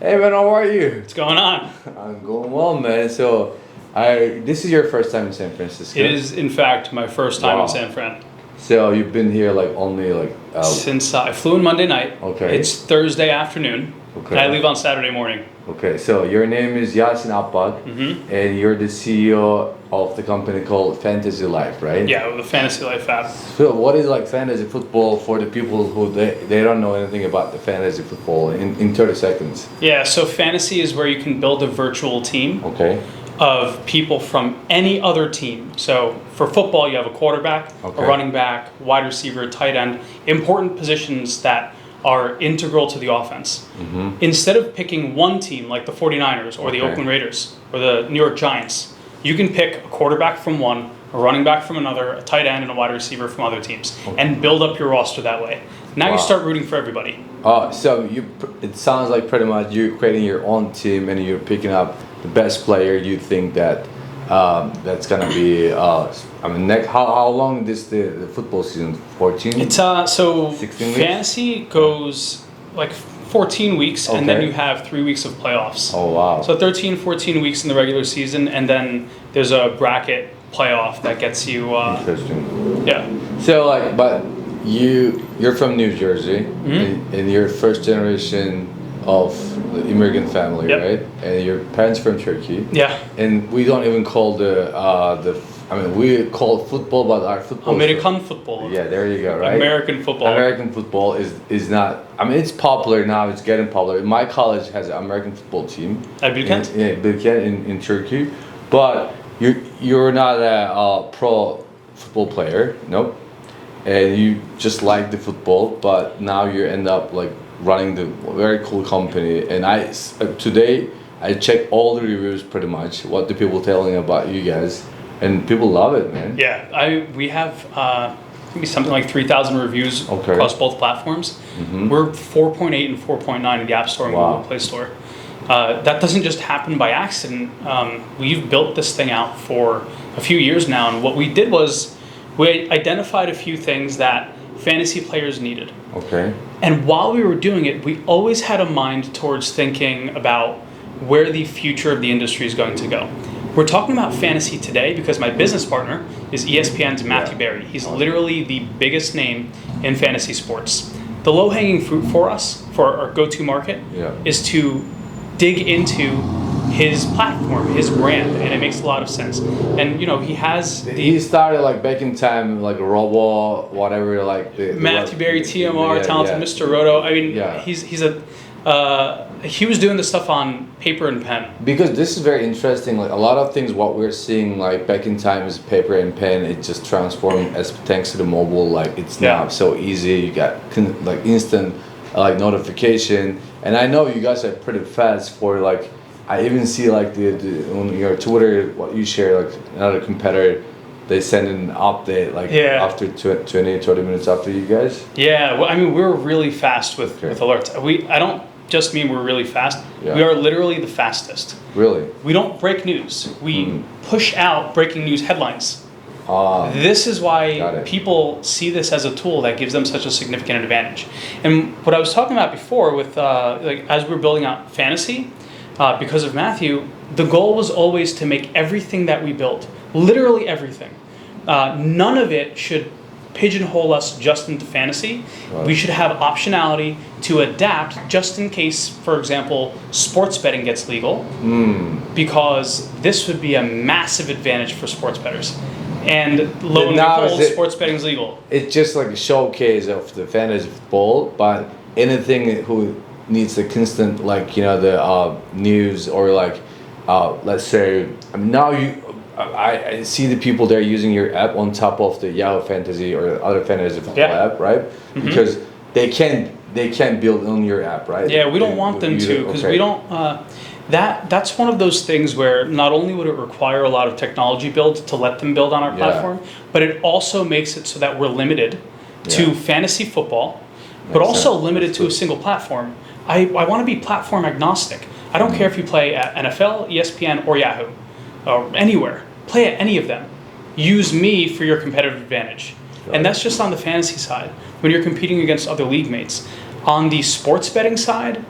Hey man, how are you? What's going on? I'm going well, man. So, this is your first time in San Francisco. It is, in fact, my first time Wow. in San Fran. So you've been here like only like Since I flew in Monday night. Okay. It's Thursday afternoon. Okay. And I leave on Saturday morning. Okay, so your name is Yasin Abbak, and you're the CEO of the company called Fantasy Life, right? Yeah, with the Fantasy Life app. So what is like fantasy football for the people who they don't know anything about the fantasy football in 30 seconds? Yeah, so fantasy is where you can build a virtual team Okay. of people from any other team. So for football, you have a quarterback, Okay. a running back, wide receiver, tight end, important positions that are integral to the offense. Instead of picking one team like the 49ers or the Okay. Oakland Raiders or the New York Giants, you can pick a quarterback from one, a running back from another, a tight end and a wide receiver from other teams, and build up your roster that way. Now Wow. you start rooting for everybody. So it sounds like pretty much you're creating your own team and you're picking up the best player you think that that's gonna be. How long is the football season? 14. It's so 16 weeks? fantasy goes like 14 weeks, and then Okay. you have 3 weeks of playoffs. Oh wow. So 13, 14 weeks in the regular season, and then there's a bracket playoff that gets you. Interesting. Yeah. So like, but you're from New Jersey, and you're first generation of the immigrant family, Yep. right? And your parents from Turkey. Yeah. And we don't even call we call it football, but our football. American football. Yeah, there you go, right? American football. American football is not. I mean, it's popular now. It's getting popular. My college has an American football team. At Bilkent? In Turkey, but you're not a pro football player, nope. And you just like the football, but now you end up like running the very cool company. And today I check all the reviews pretty much. What the people telling about you guys, and people love it, man. Yeah, we have maybe something like 3,000 reviews Okay. across both platforms. We're 4.8 and 4.9 in the App Store and Wow. Google Play Store. That doesn't just happen by accident. We've built this thing out for a few years now, and what we did was we identified a few things that fantasy players needed. Okay. And while we were doing it, we always had a mind towards thinking about where the future of the industry is going to go. We're talking about fantasy today because my business partner is ESPN's Matthew Berry. He's literally the biggest name in fantasy sports. The low-hanging fruit for us, for our go-to market, is to dig into his platform, his brand, and it makes a lot of sense. And He started like back in time, like Robo, whatever, like Matthew Berry, TMR, Talented Mr. Roto. I mean, he was doing this stuff on paper and pen. Because this is very interesting. Like a lot of things, what we're seeing like back in time is paper and pen. It just transformed as thanks to the mobile. Like it's now so easy. You got like instant like notification, and I know you guys are pretty fast for like. I even see like the on your Twitter what you share like another competitor. They send an update like after 20-30 minutes after you guys. Yeah, well, I mean we're really fast with alerts. I don't just mean we're really fast. Yeah. We are literally the fastest. Really? We don't break news. We push out breaking news headlines. This is why people see this as a tool that gives them such a significant advantage. And what I was talking about before with like as we're building out fantasy, because of Matthew, the goal was always to make everything that we built, literally everything. None of it should pigeonhole us just into fantasy. Right. We should have optionality to adapt just in case, for example, sports betting gets legal, because this would be a massive advantage for sports bettors. And lo and behold, sports betting is legal. It's just like a showcase of the fantasy football, but anything who needs the constant like the news or like let's say now I see the people there using your app on top of the Yahoo Fantasy or other fantasy football app, right? Because they can't build on your app, right? Yeah, we don't want them to because we don't. That's one of those things where not only would it require a lot of technology build to let them build on our platform, but it also makes it so that we're limited to fantasy football, but also limited to a single platform. I want to be platform agnostic. I don't care if you play at NFL, ESPN, or Yahoo, or anywhere. Play at any of them. Use me for your competitive advantage. And that's just on the fantasy side, when you're competing against other league mates. On the sports betting side,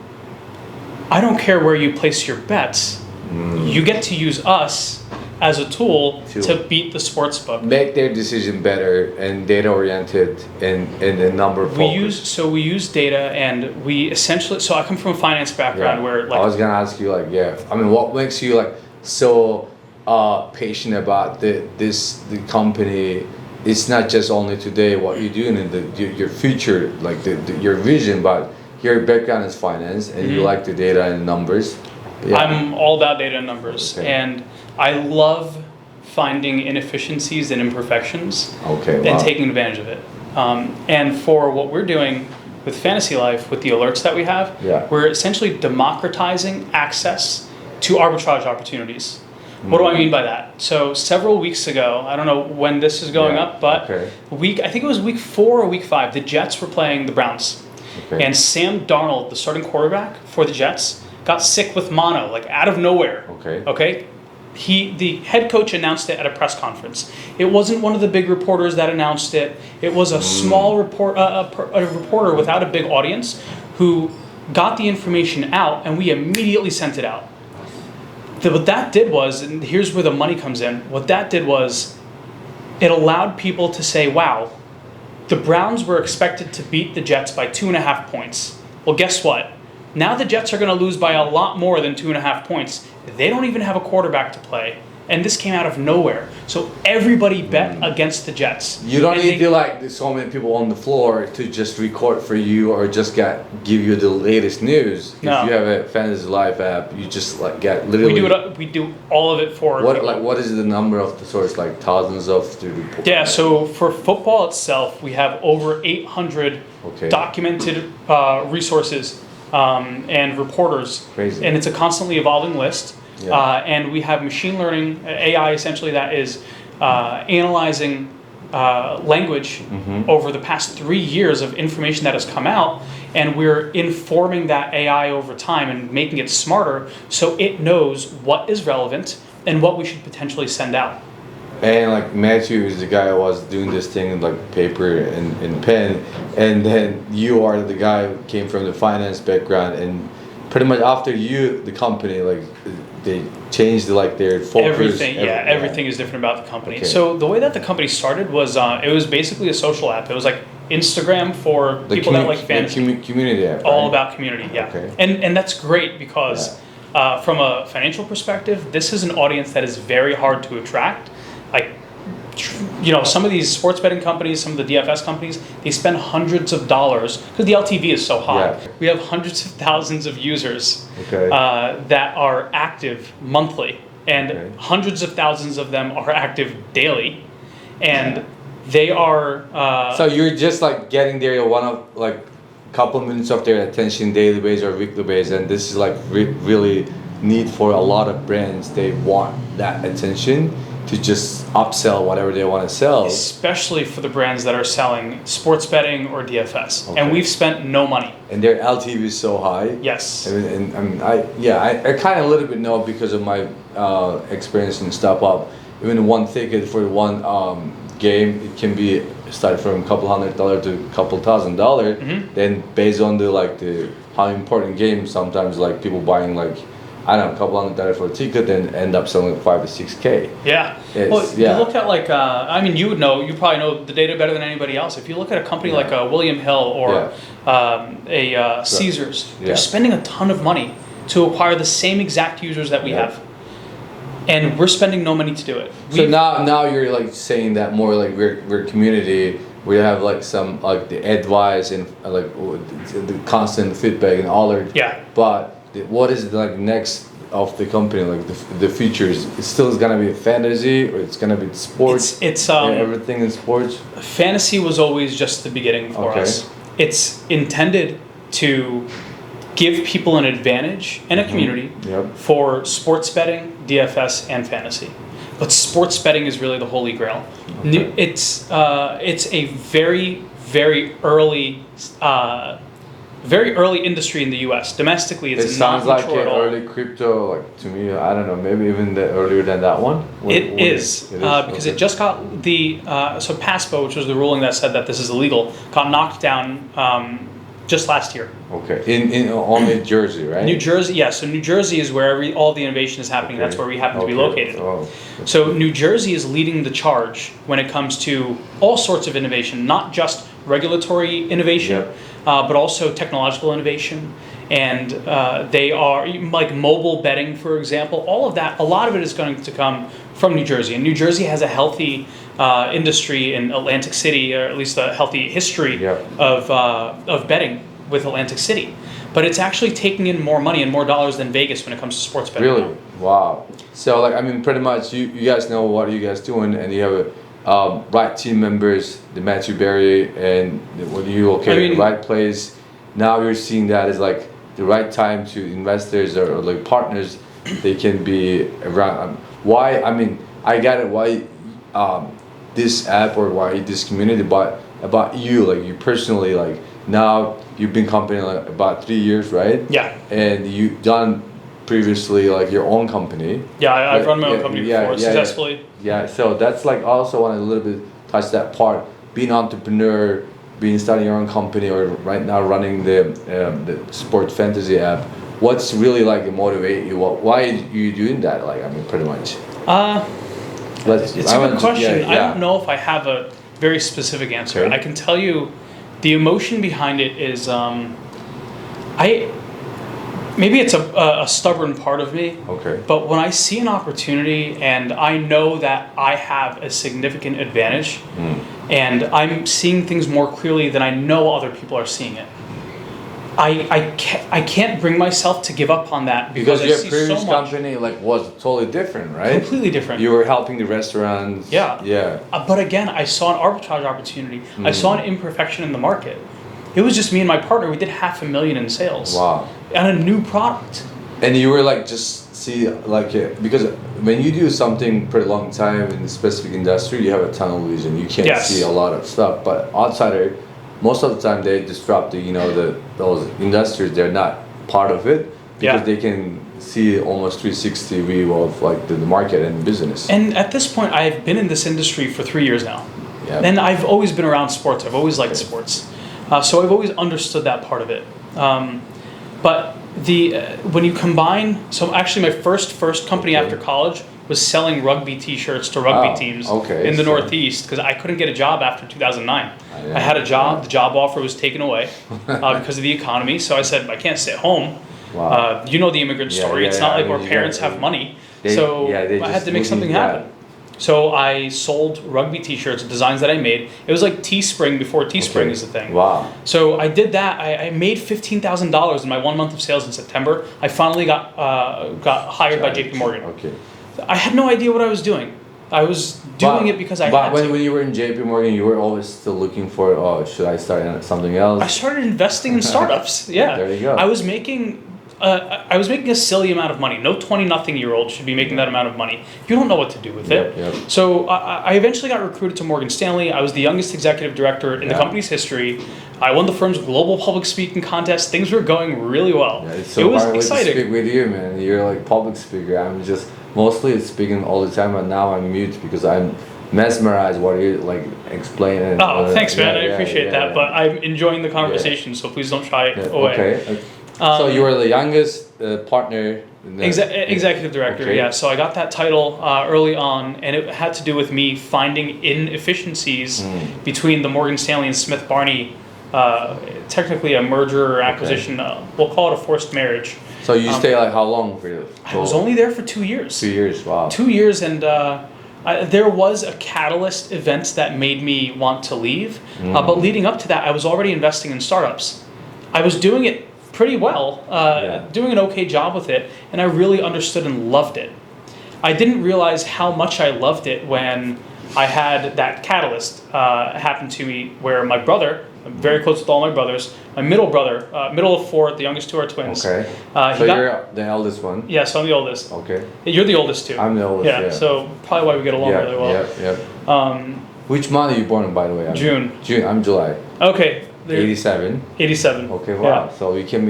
I don't care where you place your bets. You get to use us as a tool to beat the sports book. Make their decision better and data-oriented and a number focused. We use data, and we essentially, so I come from a finance background where like... I was going to ask you, like, I mean, what makes you like so patient about the company? It's not just only today what you're doing in your future, like your vision, but your background is finance and you like the data and numbers. Yeah. I'm all about data and numbers, and I love finding inefficiencies and imperfections and taking advantage of it. And for what we're doing with Fantasy Life, with the alerts that we have, we're essentially democratizing access to arbitrage opportunities. What do I mean by that? So several weeks ago, I don't know when this is going up, but I think it was week 4 or week 5, the Jets were playing the Browns. And Sam Darnold, the starting quarterback for the Jets, got sick with mono, like out of nowhere. The head coach announced it at a press conference. It wasn't one of the big reporters that announced it. It was a small reporter without a big audience who got the information out, and we immediately sent it out. What that did was, and here's where the money comes in, what that did was it allowed people to say, wow, the Browns were expected to beat the Jets by 2.5 points. Well, guess what? Now the Jets are going to lose by a lot more than 2.5 points. They don't even have a quarterback to play. And this came out of nowhere. So everybody bet against the Jets. You don't need to like so many people on the floor to just record for you or just give you the latest news. No. If you have a Fantasy Life app, you just like get literally. We do all of it for. What is the number of the source? Like thousands of students. Yeah. So for football itself, we have over 800 documented resources and reporters. Crazy. And it's a constantly evolving list. And we have machine learning, AI essentially, that is analyzing language over the past 3 years of information that has come out, and we're informing that AI over time and making it smarter so it knows what is relevant and what we should potentially send out. And like Matthew is the guy who was doing this thing in like paper and pen, and then you are the guy who came from the finance background, and pretty much after you, the company, like they changed like their focus. Everything is different about the company. So the way that the company started was it was basically a social app. It was like Instagram for the people that like fantasy. Community app. All about community, and that's great because from a financial perspective, this is an audience that is very hard to attract. Like, some of these sports betting companies, some of the DFS companies, they spend hundreds of dollars because the LTV is so high. We have hundreds of thousands of users that are active monthly, and hundreds of thousands of them are active daily, and they are. So you're just like getting there one of like a couple minutes of their attention daily basis or weekly basis, and this is like really neat for a lot of brands. They want that attention to just upsell whatever they want to sell. Especially for the brands that are selling sports betting or DFS. And we've spent no money. And their LTV is so high. Yes. And I mean, I kind of a little bit know because of my experience in StepUp. Even one ticket for one game, it can be start from a couple $100 to a couple $1,000. Then based on the how important game, sometimes like people buying like, I don't know, a couple $100 for a ticket and end up selling $5 to $6K. Yeah. You look at like, you would know, you probably know the data better than anybody else. If you look at a company like William Hill or a Caesars, they're spending a ton of money to acquire the same exact users that we have. And we're spending no money to do it. So now you're like saying that more like we're a community. We have like some like the advice and like the constant feedback and all that. But what is like next of the company, like the features? It still is gonna be fantasy, or it's gonna be sports? It's everything in sports. Fantasy was always just the beginning for us. It's intended to give people an advantage and a community for sports betting, DFS, and fantasy. But sports betting is really the holy grail. It's a very, very early industry in the U.S. Domestically, it's not mature at all. It sounds like an early crypto, like to me, I don't know, maybe even earlier than that one? It is because it just got so PASPA, which was the ruling that said that this is illegal, got knocked down just last year. Okay. In only Jersey, right? New Jersey, yeah. So New Jersey is where all the innovation is happening. Okay. That's where we happen to be located. Oh. So New Jersey is leading the charge when it comes to all sorts of innovation, not just regulatory innovation, Yep. but also technological innovation. And they are like mobile betting, for example. All of that, a lot of it is going to come from New Jersey. And New Jersey has a healthy industry in Atlantic City, or at least a healthy history Yep. of betting with Atlantic City. But it's actually taking in more money and more dollars than Vegas when it comes to sports betting. Really? Wow. So like, I mean, pretty much you guys know what you guys doing, and you have a right team members, the Matthew Berry, and what you the right place. Now you're seeing that as like the right time to investors or like partners, they can be around. Why? I mean, I get it. Why this app or why this community? But about you, like you personally, like now you've been company like about 3 years, right? Yeah. And you done previously like your own company. Yeah, I've run my own company before successfully. Yeah. So that's like also want to a little bit touch that part. Being entrepreneur, starting your own company, or right now running the sport fantasy app. What's really like motivate you? Why are you doing that? Like, I mean, pretty much. It's a good question. I don't know if I have a very specific answer. Okay. I can tell you, the emotion behind it is, maybe it's a stubborn part of me. Okay. But when I see an opportunity and I know that I have a significant advantage, and I'm seeing things more clearly than I know other people are seeing it, I can't bring myself to give up on that because your previous company like was totally different, right? Completely different. You were helping the restaurants. Yeah. But again, I saw an arbitrage opportunity. I saw an imperfection in the market. It was just me and my partner. We did $500,000 in sales. Wow. And a new product. And you were like just see like because when you do something for a long time in a specific industry, you have a tunnel vision. You can't see a lot of stuff. But outsider, most of the time they disrupt those industries. They're not part of it because they can see almost 360 view of like the market and business. And at this point, I've been in this industry for 3 years now. Yeah. And I've always been around sports. I've always liked sports. So I've always understood that part of it. But when you combine, so actually my first company after college was selling rugby T-shirts to rugby teams in the Northeast because I couldn't get a job after 2009. I had a job. The job offer was taken away because of the economy. So I said, I can't sit home. Wow. You know the immigrant story. It's not like our parents have money. So I had to make something happen. So I sold rugby T-shirts, designs that I made. It was like Teespring before Teespring is a thing. Wow. So I did that. I made $15,000 in my 1 month of sales in September. I finally got hired by JP Morgan. Okay. I had no idea what I was doing. I was doing it because I had to. But when you were in JP Morgan, you were always still looking for, should I start something else? I started investing in startups. Yeah. There you go. I was making a silly amount of money. No 20-nothing-year-old should be making that amount of money. You don't know what to do with it. Yep. So I eventually got recruited to Morgan Stanley. I was the youngest executive director in the company's history. I won the firm's global public speaking contest. Things were going really well. Yeah, it's so it was hard exciting. to speak with you, man. You're like public speaker. I'm just mostly speaking all the time, but now I'm mute because I'm mesmerized what you're like explaining. Oh, thanks, man. I appreciate that. But I'm enjoying the conversation, so please don't shy away. Okay. So you were the youngest partner. Executive director, okay. yeah. So I got that title early on, and it had to do with me finding inefficiencies between the Morgan Stanley and Smith Barney, technically a merger or acquisition. We'll call it a forced marriage. So you stay like how long for you? I was only there for 2 years. 2 years, wow. 2 years, and there was a catalyst event that made me want to leave. But leading up to that, I was already investing in startups. I was doing it pretty well, doing an okay job with it, and I really understood and loved it. I didn't realize how much I loved it when I had that catalyst happen to me where my brother, I'm very close with all my brothers, my middle brother, middle of four, the youngest two are twins. Okay. So you're the eldest one? Yeah, so I'm the oldest. Okay. You're the oldest too. I'm the oldest, yeah. So probably why we get along really well. Yeah. Which month are you born, by the way? June. I'm July. Okay. 87. 87. Okay, wow. Yeah. So we can't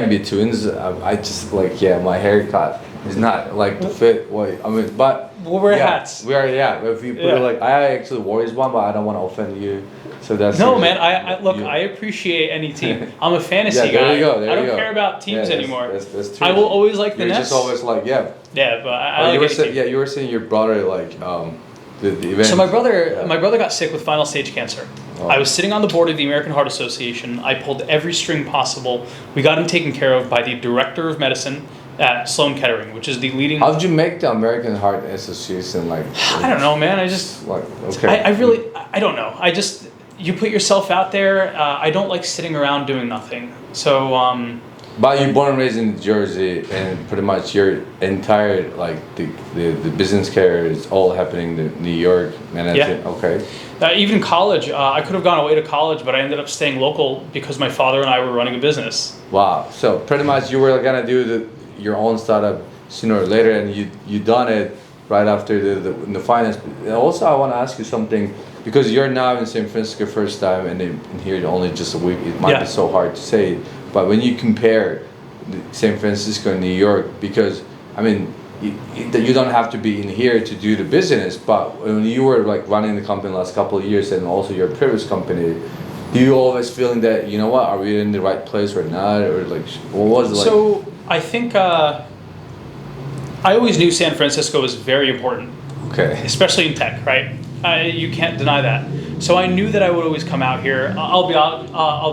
be twins. I just like my haircut. It's not like the fit way. I mean, but we'll wear hats. We are, yeah. If you put it like, I actually wore this one, but I don't want to offend you. So that's no, man. I look. I appreciate any team. I'm a fantasy guy. There you go. I don't care about teams anymore. That's true. I will always like the You're Nets. just always like, yeah. Yeah, but I like you were saying your brother like the event. So my brother got sick with final stage cancer. Oh. I was sitting on the board of the American Heart Association. I pulled every string possible. We got him taken care of by the director of medicine at Sloan Kettering, which is the leading. How did you make the American Heart Association like? I don't know, man. I just like okay. I don't know. I just you put yourself out there. I don't like sitting around doing nothing. So. But you're born and raised in Jersey, and pretty much your entire like the business career is all happening in New York, and that's it. Okay. Even college, I could have gone away to college, but I ended up staying local because my father and I were running a business. Wow. So pretty much you were gonna do your own startup sooner or later, and you done it right after the finance. And also, I want to ask you something because you're now in San Francisco first time, and in here only just a week. It might be so hard to say. But when you compare San Francisco and New York, because I mean, you don't have to be in here to do the business, but when you were like running the company the last couple of years and also your previous company, do you always feeling that, you know what, are we in the right place or not, or like what was it like? So I think I always knew San Francisco was very important. Okay. Especially in tech, right? You can't deny that. So I knew that I would always come out here. I'll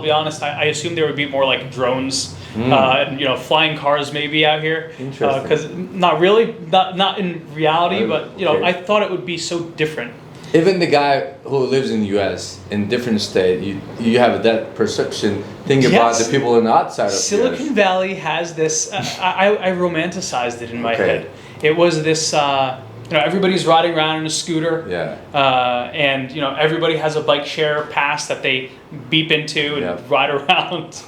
be honest. I assumed there would be more like drones, and flying cars maybe out here. Interesting. Because not really, not in reality, but I thought it would be so different. Even the guy who lives in the U.S. in different state, you have that perception. Think about the people on the outside of Silicon Valley has this. I romanticized it in my head. It was this. Everybody's riding around in a scooter. Yeah. And everybody has a bike share pass that they beep into and ride around.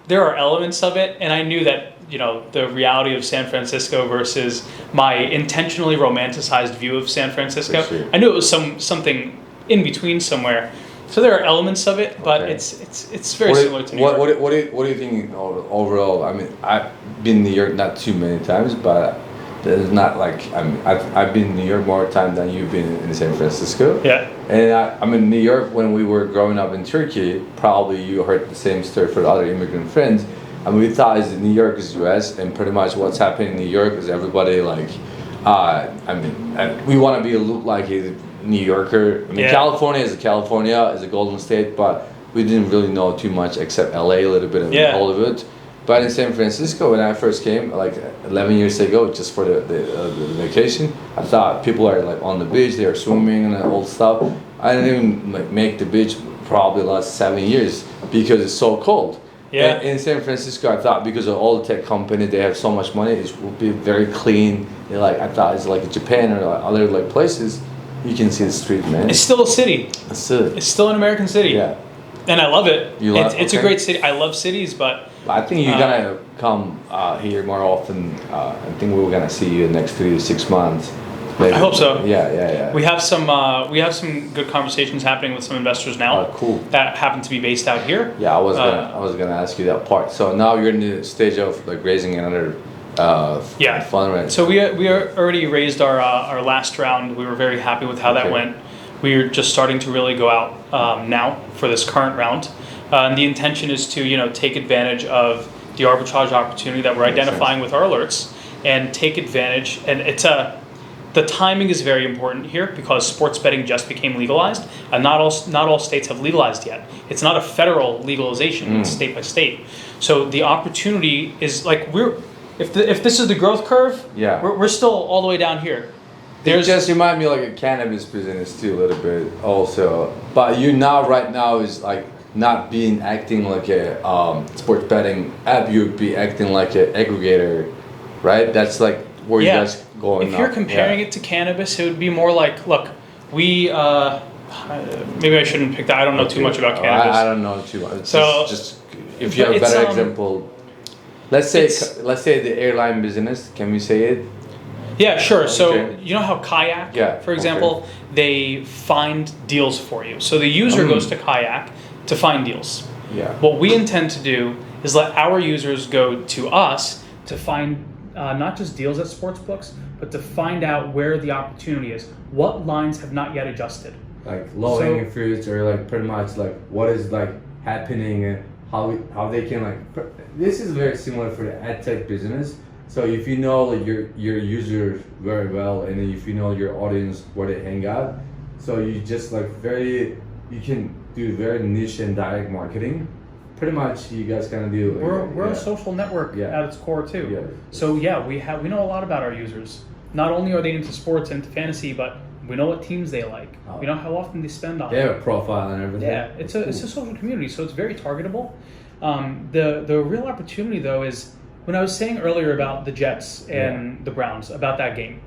There are elements of it, and I knew that the reality of San Francisco versus my intentionally romanticized view of San Francisco. Sure. I knew it was something in between somewhere. So there are elements of it, but it's very similar to New York. What do you think overall? I mean, I've been in New York not too many times, but. It's not like I've been in New York more time than you've been in San Francisco. Yeah. And I'm in New York when we were growing up in Turkey. Probably you heard the same story for the other immigrant friends. And we thought New York is U.S. and pretty much what's happening in New York is everybody like, we want to be look like a New Yorker. I mean, California is a golden state, but we didn't really know too much except L.A. a little bit of Hollywood. But in San Francisco, when I first came, like 11 years ago, just for the vacation, I thought people are like on the beach, they are swimming and all stuff. I didn't even like make the beach probably the last 7 years because it's so cold. Yeah. And in San Francisco, I thought because of all the tech companies, they have so much money, it will be very clean. I thought it's like Japan or like other like places, you can see the street, man. It's still a city. It's still an American city. Yeah. And I love it. It's a great city. I love cities, but I think you're gonna come here more often. I think we're gonna see you in the next 3 to 6 months. Maybe. I hope so. Yeah. We have some good conversations happening with some investors now. Cool. That happen to be based out here. Yeah, I was gonna ask you that part. So now you're in the stage of like raising another fund, right? So we already raised our last round. We were very happy with how that went. We're just starting to really go out now for this current round. And the intention is to take advantage of the arbitrage opportunity that we're identifying with our alerts and take advantage. And the timing is very important here because sports betting just became legalized, and not all states have legalized yet. It's not a federal legalization; it's state by state. So the opportunity is like if this is the growth curve, we're still all the way down here. It just remind me like a cannabis business too a little bit also. But you right now is like not acting like a sports betting app. You'd be acting like an aggregator, right? That's like where you guys going. If you're comparing it to cannabis, it would be more like, look, we maybe I shouldn't pick that. I don't know too much about cannabis. I don't know too much. It's so just if you have a better example, let's say the airline business. Can we say it? Yeah, sure. So you know how Kayak, for example, they find deals for you. So the user goes to Kayak to find deals. Yeah. What we intend to do is let our users go to us to find not just deals at sports books, but to find out where the opportunity is. What lines have not yet adjusted? Like low-hanging fruits, or like pretty much like what is like happening and how they can like. This is very similar for the ad tech business. So if you know like your users very well, and if you know your audience where they hang out, so you just like you can do very niche and direct marketing. Pretty much, you guys kind of do. Like, we're a social network at its core too. Yeah. So we know a lot about our users. Not only are they into sports and into fantasy, but we know what teams they like. We know how often they spend on. They have a profile and everything. Yeah, it's a social community, so it's very targetable. The real opportunity though is when I was saying earlier about the Jets and the Browns, about that game.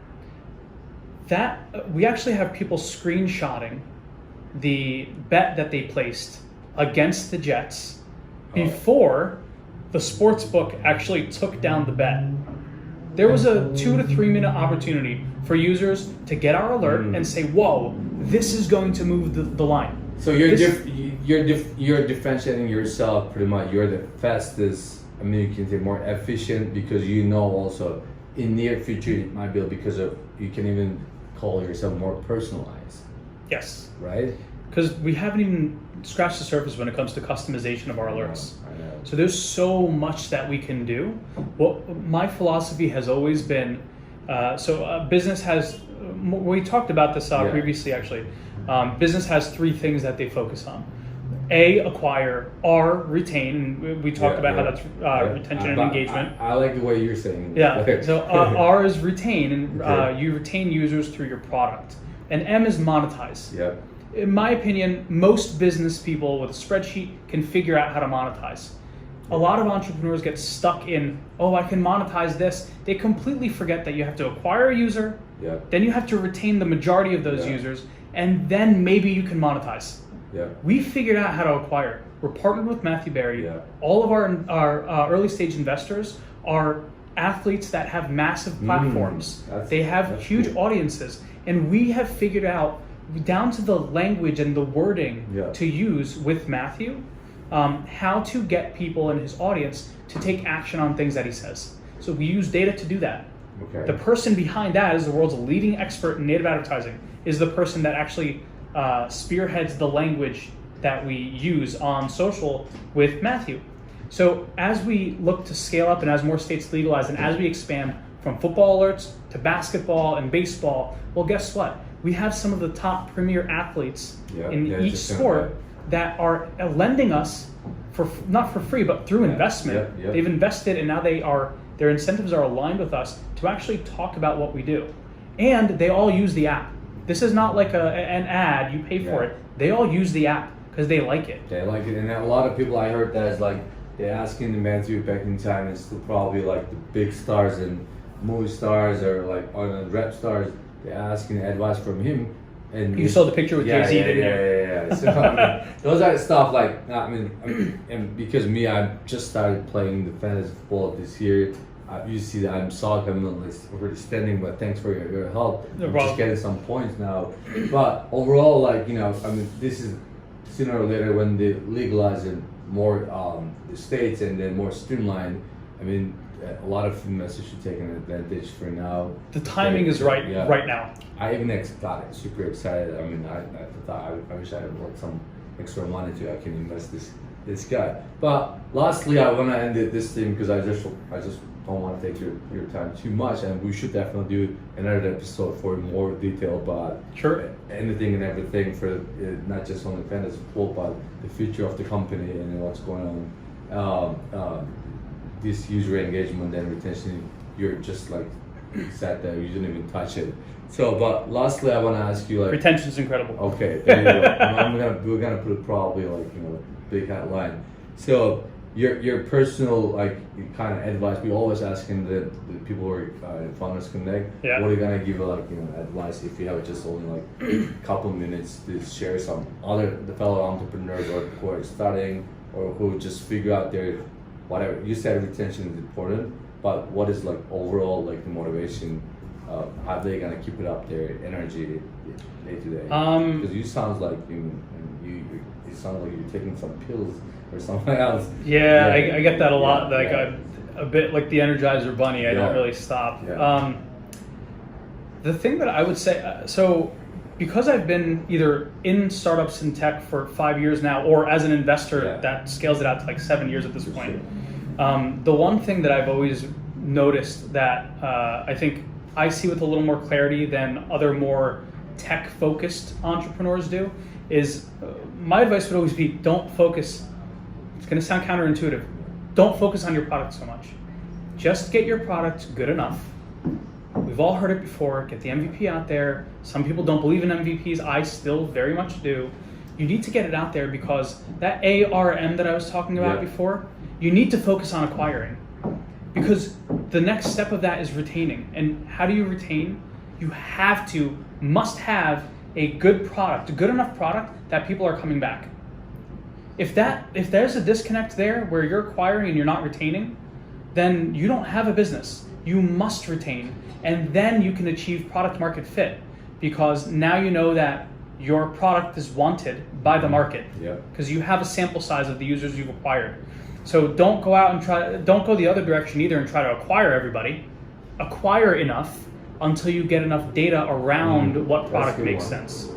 That we actually have people screenshotting the bet that they placed against the Jets before the sports book actually took down the bet. There was a 2 to 3 minute opportunity for users to get our alert and say, "Whoa, this is going to move the line." So you're differentiating yourself pretty much. You're the fastest. I mean, you can say more efficient because you know also in near future it might be because of you can even call yourself more personalized. Yes. Right. Because we haven't even scratched the surface when it comes to customization of our alerts. I know. So there's so much that we can do. Well, my philosophy has always been, business has, we talked about this previously actually, business has 3 things that they focus on. A, acquire, R, retain, and we talked about how that's retention and engagement. I like the way you're saying it. Yeah, so R is retain, and you retain users through your product. And M is monetize. Yeah. In my opinion, most business people with a spreadsheet can figure out how to monetize. A lot of entrepreneurs get stuck in, I can monetize this. They completely forget that you have to acquire a user, then you have to retain the majority of those users, and then maybe you can monetize. Yeah. We figured out how to acquire. We're partnered with Matthew Berry. Yeah. All of our early stage investors are athletes that have massive platforms. They have huge audiences, and we have figured out down to the language and the wording to use with Matthew, how to get people in his audience to take action on things that he says. So we use data to do that. Okay. The person behind that is the world's leading expert in native advertising, is the person that actually spearheads the language that we use on social with Matthew. So as we look to scale up and as more states legalize and as we expand from football alerts to basketball and baseball, well, guess what? We have some of the top premier athletes in each sport that are lending us not for free, but through investment. They've invested, and now their incentives are aligned with us to actually talk about what we do. And they all use the app. This is not like an ad, you pay for it. They all use the app because they like it. They like it, and a lot of people I heard that is like, they're asking the Matthew back in time, it's still probably like the big stars and movie stars or like rap stars. They're asking advice from him, and you saw the picture with Jay-Z, didn't you? Yeah. So I mean, those are stuff like and because I just started playing the fantasy football this year. You see that I'm sorry I'm not already standing, but thanks for your help. I'm just getting some points now. But overall, this is sooner or later when they legalize it more the states and then more streamlined. I mean, a lot of investors should take an advantage for now. The timing is right now. I even got super excited. I mean, I thought I wish I had some extra money I can invest this guy. But lastly, I want to end this thing because I just don't want to take your time too much, and we should definitely do another episode for more detail about anything and everything for not just on the fantasy football, but the future of the company and what's going on. This user engagement and retention, you're just like sat there, you didn't even touch it. So, but lastly, I want to ask you retention is incredible. Okay, there you go. We're gonna put probably big headline. So your personal kind of advice. We always asking the people who are in Founders Connect. Yeah. What are you gonna give advice if you have just only a couple minutes to share some the fellow entrepreneurs who are starting or who just figure out their whatever. You said retention is important, but what is overall the motivation? How are they gonna keep it up their energy day to day? Because you sound like you sound like you're taking some pills or something else. Yeah. I get that a lot. a bit like the Energizer Bunny. I don't really stop. Yeah. The thing that I would say, so because I've been either in startups in tech for 5 years now, or as an investor that scales it out to like 7 years at this point, the one thing that I've always noticed that I think I see with a little more clarity than other more tech-focused entrepreneurs do is my advice would always be don't focus. It's going to sound counterintuitive. Don't focus on your product so much. Just get your product good enough. We've all heard it before. Get the MVP out there. Some people don't believe in MVPs. I still very much do. You need to get it out there because that ARM that I was talking about before, you need to focus on acquiring. Because the next step of that is retaining. And how do you retain? You must have a good product, a good enough product that people are coming back. If there's a disconnect there where you're acquiring and you're not retaining, then you don't have a business. You must retain, and then you can achieve product market fit because now you know that your product is wanted by the market because you have a sample size of the users you've acquired. So don't go out and don't go the other direction either and try to acquire everybody. Acquire enough until you get enough data around what product makes sense.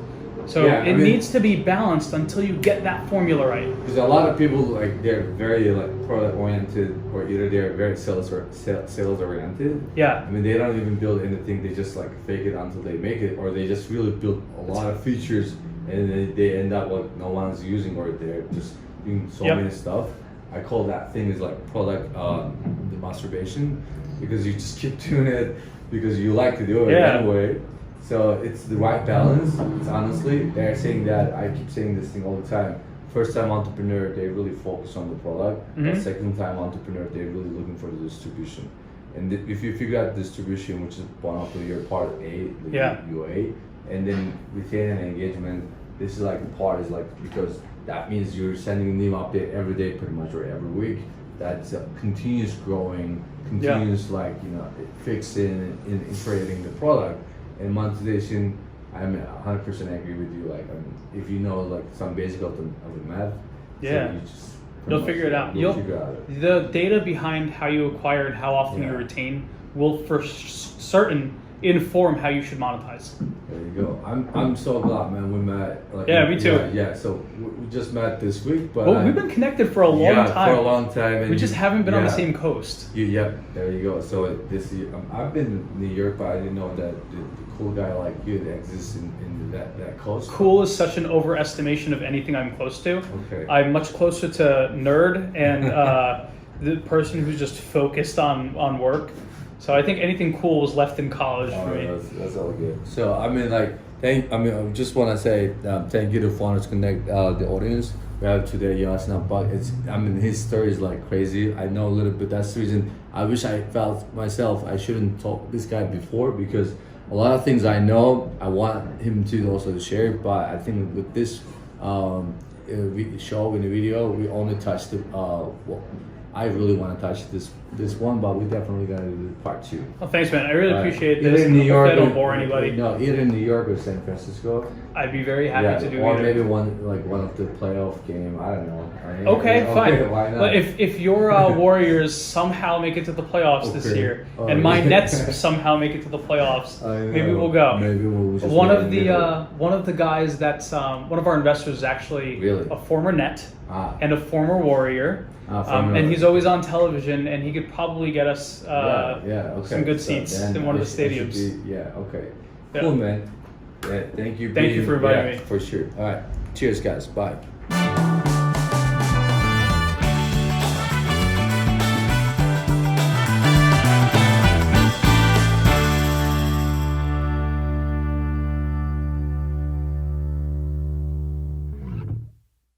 So it needs to be balanced until you get that formula right. Because a lot of people they're very product oriented, or either they're very sales oriented. Yeah. I mean they don't even build anything. They just fake it until they make it, or they just really build a lot of features and they end up no one's using, or they're just doing so many stuff. I call that thing is product the masturbation, because you just keep doing it because you like to do it anyway. So it's the right balance. It's honestly, they're saying that, I keep saying this thing all the time. First time entrepreneur, they really focus on the product. But second time entrepreneur, they're really looking for the distribution. And if you figure out distribution, which is one of your part A, UA, and then retain and engagement, this is part is because that means you're sending a new update every day pretty much, or every week. That's a continuous growing, continuous fixing and iterating the product. And monetization, I'm 100% agree with you. If you know some basic of the math, you'll figure it out. The data behind how you acquire and how often you retain will for certain inform how you should monetize. There you go. I'm so glad, man. We met. Me too. Yeah. So we just met this week, but we've been connected for a long time. Yeah, for a long time. And we just haven't been on the same coast. There you go. So this year, I've been in New York, but I didn't know that the cool guy like you that exists in that coast. Cool is such an overestimation of anything I'm close to. Okay. I'm much closer to nerd and the person who's just focused on work. So I think anything cool was left in college for me. That's all good. So I just want to say thank you to Founders Connect, the audience. We have today Yasin Abbak. His story is crazy. I know a little bit. That's the reason I wish I felt myself I shouldn't talk to this guy before, because a lot of things I know I want him to also share. But I think with this show in the video, we only touched the I really want to touch this one, but we definitely got to do part 2. Well, thanks, man. I really appreciate this. Either in New York, I don't bore anybody. No, either in New York or San Francisco. I'd be very happy to do or either. maybe one of the playoff game. I don't know. Okay, fine. Why not? But if your Warriors somehow make it to the playoffs this year, and my Nets somehow make it to the playoffs, maybe we'll go. Maybe we'll just one of the guys that's one of our investors is actually a former Net and a former Warrior. And he's always on television, and he could probably get us some good seats in one of the stadiums. Cool, man. Yeah, thank you. Thank you for inviting me. For sure. All right. Cheers, guys. Bye.